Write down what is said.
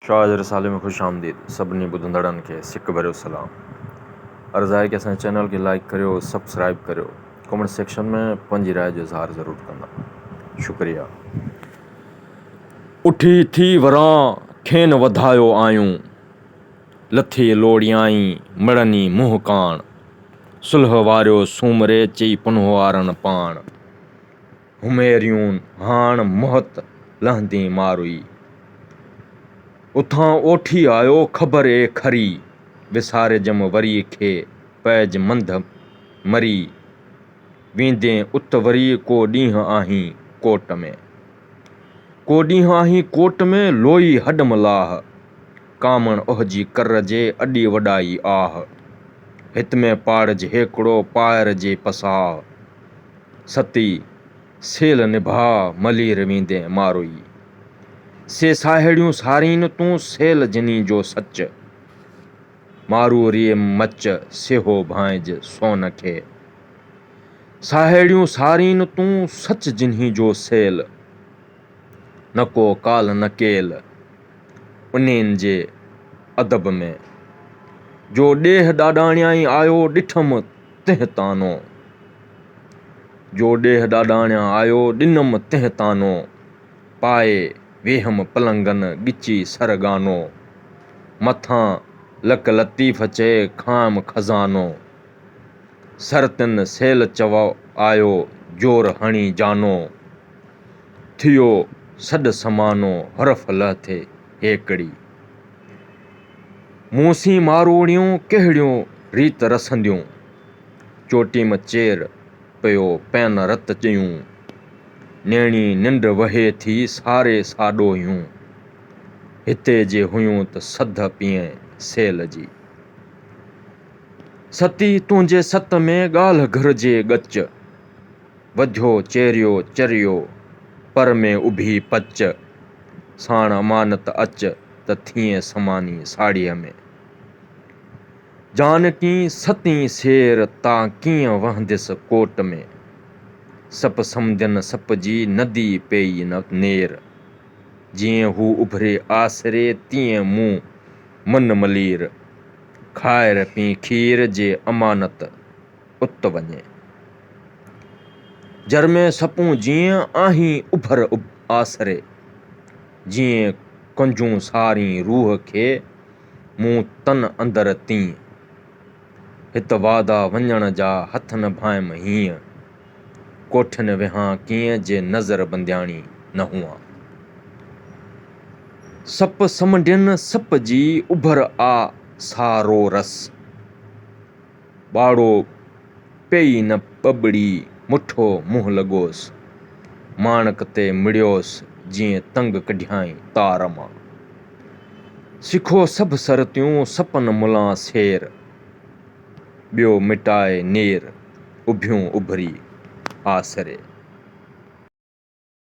शाह रसाले में खुश आमदीद सभिनी ॿुधंदड़नि खे सिक भरियो सलाम। अर्ज़ु आहे की असांजे चैनल खे लाइक करियो, सब्सक्राइब करियो, कमेंट सेक्शन में पंहिंजी राय जो इज़हार ज़रूरु कंदा। शुक्रिया। उठी थी वरां खेनि वधायो आयूं, लथी लोड़ियाई मिड़नी मुंहुं काण, सुलह वारियो सूमरे चई पुनवारनि पाण, हुमेरियूं हाण मोहत लहंदी मारुई, उथां ओठी आयो ख़बर ए खरी, विसारे जम वरी खे पैज मंद मरी, वींदे उत वरी को ॾींहुं आहीं कोट में, को ॾींहुं आहीं कोट में लोई हॾ मलाह, कामण ओहजी कर जे अॾी वॾाई आह, हित में पाड़ज हेकड़ो पायर जे पसाह, सती सेल निभा मलीर वींदे मारुई, से साहेड़ियूं सारीन तूं सेल जिनी जो सच, मारू रिए मच सेहो भांइज सोन खे, साहेड़ियूं सारीन तूं सच जिन्ही जो सेल, न को काल न केल उन्हनि जे अदब में, जो ॾेह ॾाॾाणियाई आयो ॾिठमि तिंह तानो, जो ॾेह ॾाॾाणिया आयो ॾिनमि तिंह तानो, पाए वेहम पलंगन ॻिची सरगानो, मथां लक लतीफ़ चए खाम खज़ानो, सरतिन सेल चवो आयो जोर हणी जानो, थियो सॾ समानो हरफ लहथे हेकड़ी, मूसी मारोड़ियूं कहिड़ियूं रीत रसंदियूं, चोटीम चेर पियो पैन रत ॼयूं, नेणी निंड वहे थी सारे साॾोहियूं, हिते जे हुयूं त सध पिए सेल जी, सती तुंहिंजे सत में ॻाल्हि घुरिजे ॻच, वधियो चेरियो चरियो पर में उभी पच, साण अमानत अच त थिए समानी साड़ीअ में, जानकी सती सेर ता कीअं वहंदिस कोट में, सप समुंदन सप जी नदी पेई न नेर, जीअं हू उभरे आसरे तीअं मूं मन मलीर, खाएर पी खीर जे अमानत उत वञे, जर में सपूं जीअं आहीं उभर आसरे, जीअं कंजूं सारी रूह खे मूं तन अंदर तीं, हित वादा वञण जा हथ न भाइम हीअं, कोठिन विहां कीअं जे नज़र बंदियाणी न हुआं, सप समंडियन सप जी उभर आ सारो रस, ॿाड़ो पेई न ॿॿड़ी मुठो मुंहुं लॻोसि, माणक ते मिड़ियोसि जीअं तंग कढियाई तार मां, सिखो सभु सरतियूं सपन मुलां सेर, ॿियो मिटाए नेर उभियूं उभरी आसरे।